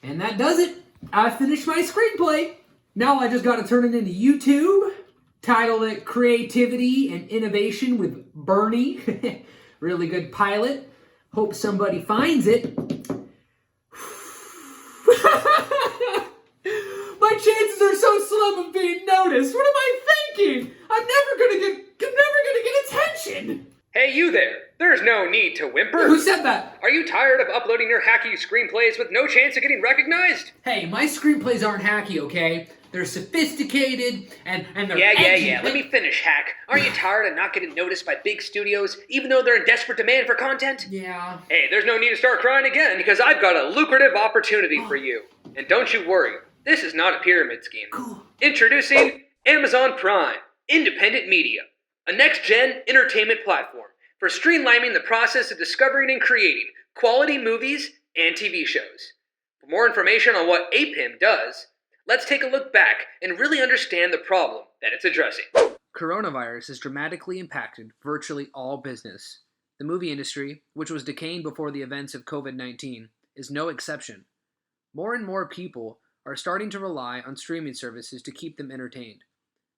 And that does it. I finished my screenplay. Now I just got to turn it into YouTube, title it Creativity and Innovation with Bernie. Really good pilot. Hope somebody finds it. My chances are so slim of being noticed. What am I thinking? I'm never gonna get attention. Hey, you there! There's no need to whimper. Who said that? Are you tired of uploading your hacky screenplays with no chance of getting recognized? Hey, my screenplays aren't hacky, okay? They're sophisticated and they're edgy. Yeah. Let me finish, Hack. Aren't you tired of not getting noticed by big studios, even though they're in desperate demand for content? Yeah. Hey, there's no need to start crying again, because I've got a lucrative opportunity for you. And don't you worry, this is not a pyramid scheme. Cool. Introducing Amazon Prime, independent media, a next-gen entertainment platform for streamlining the process of discovering and creating quality movies and TV shows. For more information on what APIM does, let's take a look back and really understand the problem that it's addressing. Coronavirus has dramatically impacted virtually all business. The movie industry, which was decaying before the events of COVID-19, is no exception. More and more people are starting to rely on streaming services to keep them entertained.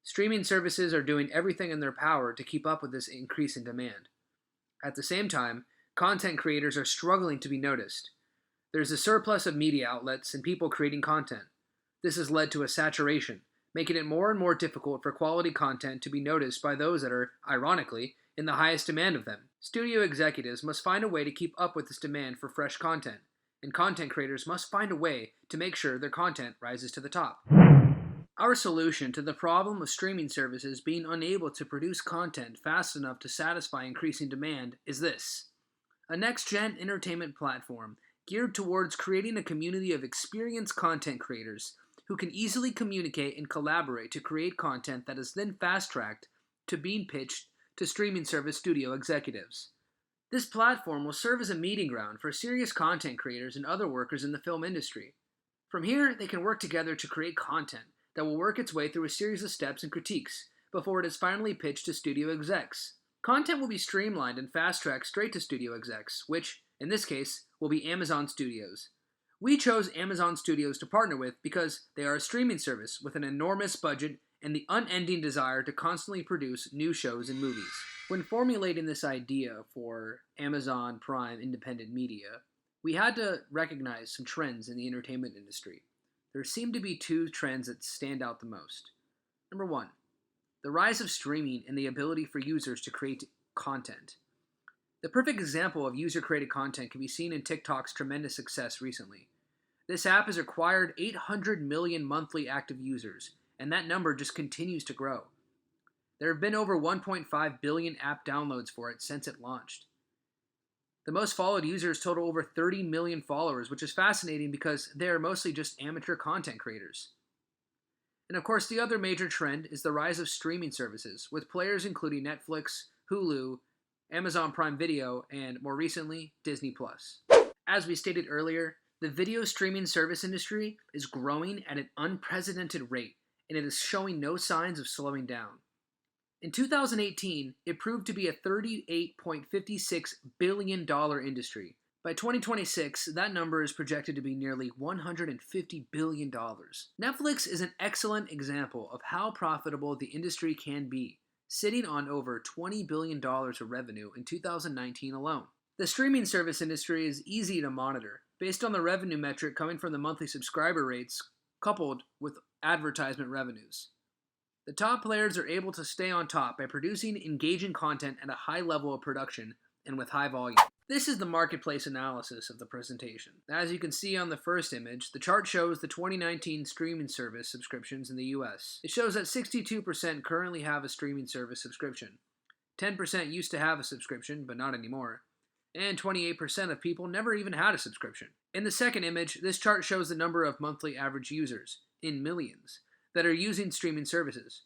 Streaming services are doing everything in their power to keep up with this increase in demand. At the same time, content creators are struggling to be noticed. There's a surplus of media outlets and people creating content. This has led to a saturation, making it more and more difficult for quality content to be noticed by those that are, ironically, in the highest demand of them. Studio executives must find a way to keep up with this demand for fresh content, and content creators must find a way to make sure their content rises to the top. Our solution to the problem of streaming services being unable to produce content fast enough to satisfy increasing demand is this: a next-gen entertainment platform geared towards creating a community of experienced content creators who can easily communicate and collaborate to create content that is then fast-tracked to being pitched to streaming service studio executives. This platform will serve as a meeting ground for serious content creators and other workers in the film industry. From here, they can work together to create content that will work its way through a series of steps and critiques before it is finally pitched to studio execs. Content will be streamlined and fast-tracked straight to studio execs, which, in this case, will be Amazon Studios. We chose Amazon Studios to partner with because they are a streaming service with an enormous budget and the unending desire to constantly produce new shows and movies. When formulating this idea for Amazon Prime independent media, we had to recognize some trends in the entertainment industry. There seem to be two trends that stand out the most. Number one, the rise of streaming and the ability for users to create content. The perfect example of user-created content can be seen in TikTok's tremendous success recently. This app has acquired 800 million monthly active users, and that number just continues to grow. There have been over 1.5 billion app downloads for it since it launched. The most followed users total over 30 million followers, which is fascinating because they are mostly just amateur content creators. And of course, the other major trend is the rise of streaming services, with players including Netflix, Hulu, Amazon Prime Video, and more recently, Disney+. As we stated earlier, the video streaming service industry is growing at an unprecedented rate, and it is showing no signs of slowing down. In 2018, it proved to be a $38.56 billion industry. By 2026, that number is projected to be nearly $150 billion. Netflix is an excellent example of how profitable the industry can be, sitting on over $20 billion of revenue in 2019 alone. The streaming service industry is easy to monitor, based on the revenue metric coming from the monthly subscriber rates coupled with advertisement revenues. The top players are able to stay on top by producing engaging content at a high level of production and with high volume. This is the marketplace analysis of the presentation. As you can see on the first image, the chart shows the 2019 streaming service subscriptions in the US. It shows that 62% currently have a streaming service subscription. 10% used to have a subscription, but not anymore. And 28% of people never even had a subscription. In the second image, this chart shows the number of monthly average users, in millions, that are using streaming services.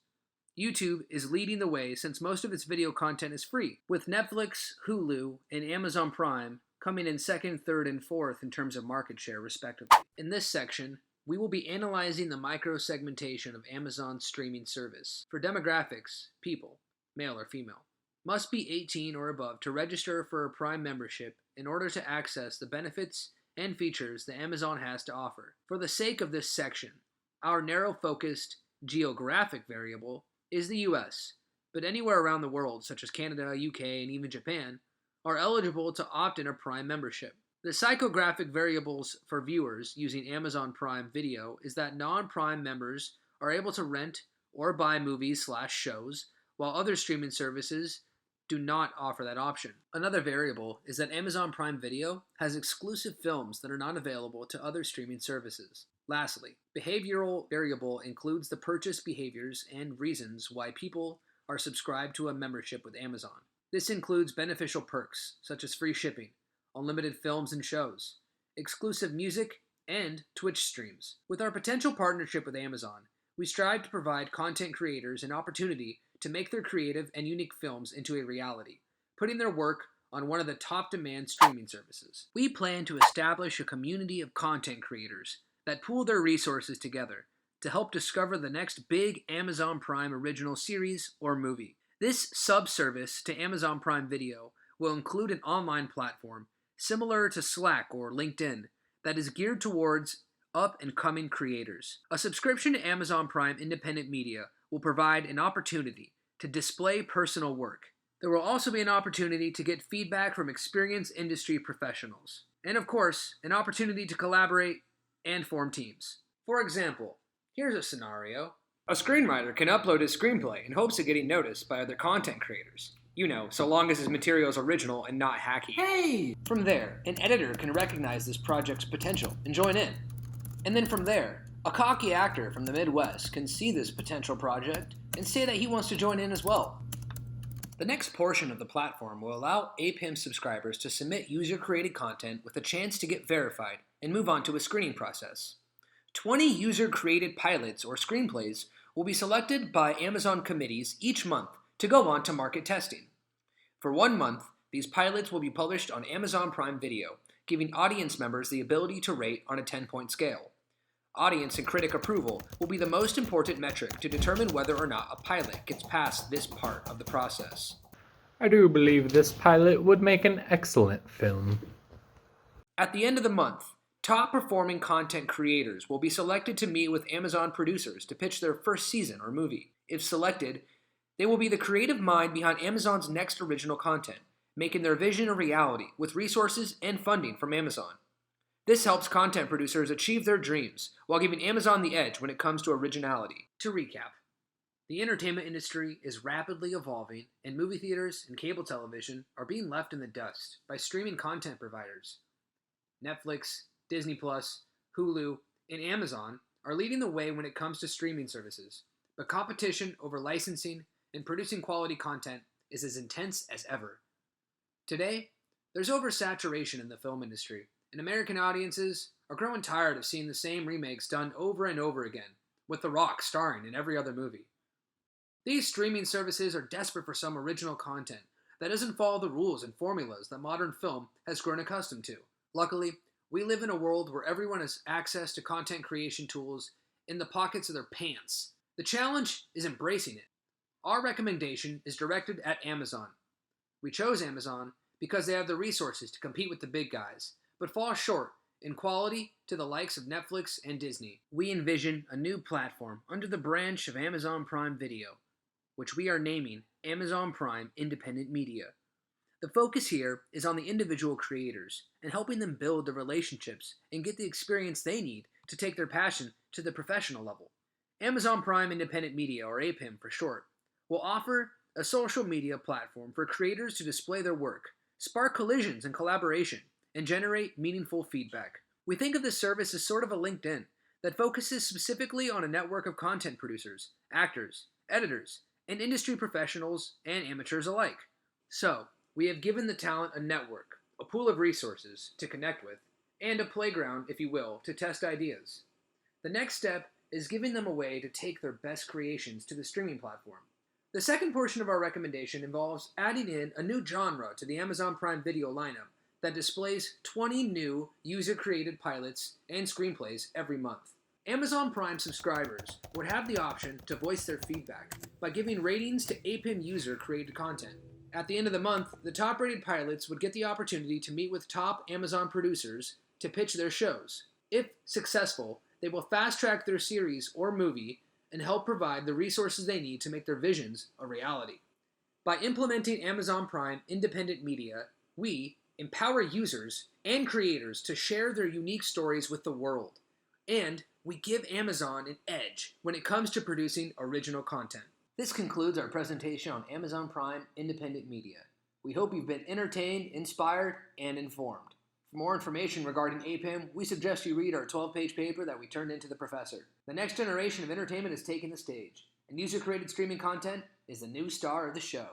YouTube is leading the way since most of its video content is free, with Netflix, Hulu, and Amazon Prime coming in second, third, and fourth in terms of market share, respectively. In this section, we will be analyzing the micro-segmentation of Amazon's streaming service. For demographics, people, male or female, must be 18 or above to register for a Prime membership in order to access the benefits and features that Amazon has to offer. For the sake of this section, our narrow-focused geographic variable is the US, but anywhere around the world, such as Canada, UK, and even Japan, are eligible to opt in a Prime membership. The psychographic variables for viewers using Amazon Prime Video is that non-Prime members are able to rent or buy movies/shows, while other streaming services do not offer that option. Another variable is that Amazon Prime Video has exclusive films that are not available to other streaming services. Lastly, behavioral variable includes the purchase behaviors and reasons why people are subscribed to a membership with Amazon. This includes beneficial perks, such as free shipping, unlimited films and shows, exclusive music, and Twitch streams. With our potential partnership with Amazon, we strive to provide content creators an opportunity to make their creative and unique films into a reality, putting their work on one of the top demand streaming services. We plan to establish a community of content creators that pool their resources together to help discover the next big Amazon Prime original series or movie. This sub-service to Amazon Prime Video will include an online platform similar to Slack or LinkedIn that is geared towards up-and-coming creators. A subscription to Amazon Prime Independent Media will provide an opportunity to display personal work. There will also be an opportunity to get feedback from experienced industry professionals. And of course, an opportunity to collaborate and form teams. For example, here's a scenario. A screenwriter can upload his screenplay in hopes of getting noticed by other content creators. You know, so long as his material is original and not hacky. Hey! From there, an editor can recognize this project's potential and join in. And then from there, a cocky actor from the Midwest can see this potential project and say that he wants to join in as well. The next portion of the platform will allow APIM subscribers to submit user-created content with a chance to get verified and move on to a screening process. 20 user-created pilots or screenplays will be selected by Amazon committees each month to go on to market testing. For 1 month, these pilots will be published on Amazon Prime Video, giving audience members the ability to rate on a 10-point scale. Audience and critic approval will be the most important metric to determine whether or not a pilot gets past this part of the process. I do believe this pilot would make an excellent film. At the end of the month, top-performing content creators will be selected to meet with Amazon producers to pitch their first season or movie. If selected, they will be the creative mind behind Amazon's next original content, making their vision a reality with resources and funding from Amazon. This helps content producers achieve their dreams while giving Amazon the edge when it comes to originality. To recap, the entertainment industry is rapidly evolving, and movie theaters and cable television are being left in the dust by streaming content providers. Netflix, Disney+, Hulu, and Amazon are leading the way when it comes to streaming services, but competition over licensing and producing quality content is as intense as ever. Today, there's oversaturation in the film industry, and American audiences are growing tired of seeing the same remakes done over and over again, with The Rock starring in every other movie. These streaming services are desperate for some original content that doesn't follow the rules and formulas that modern film has grown accustomed to. Luckily, we live in a world where everyone has access to content creation tools in the pockets of their pants. The challenge is embracing it. Our recommendation is directed at Amazon. We chose Amazon because they have the resources to compete with the big guys, but fall short in quality to the likes of Netflix and Disney. We envision a new platform under the branch of Amazon Prime Video, which we are naming Amazon Prime Independent Media. The focus here is on the individual creators and helping them build the relationships and get the experience they need to take their passion to the professional level. Amazon Prime Independent Media, or APIM for short, will offer a social media platform for creators to display their work, spark collisions and collaboration, and generate meaningful feedback. We think of this service as sort of a LinkedIn that focuses specifically on a network of content producers, actors, editors, and industry professionals and amateurs alike. So, we have given the talent a network, a pool of resources to connect with, and a playground, if you will, to test ideas. The next step is giving them a way to take their best creations to the streaming platform. The second portion of our recommendation involves adding in a new genre to the Amazon Prime Video lineup that displays 20 new user-created pilots and screenplays every month. Amazon Prime subscribers would have the option to voice their feedback by giving ratings to APIM user-created content. At the end of the month, the top-rated pilots would get the opportunity to meet with top Amazon producers to pitch their shows. If successful, they will fast-track their series or movie and help provide the resources they need to make their visions a reality. By implementing Amazon Prime independent media, we empower users and creators to share their unique stories with the world. And we give Amazon an edge when it comes to producing original content. This concludes our presentation on Amazon Prime independent media. We hope you've been entertained, inspired, and informed. For more information regarding APIM, we suggest you read our 12-page paper that we turned into the professor. The next generation of entertainment is taking the stage, and user-created streaming content is the new star of the show.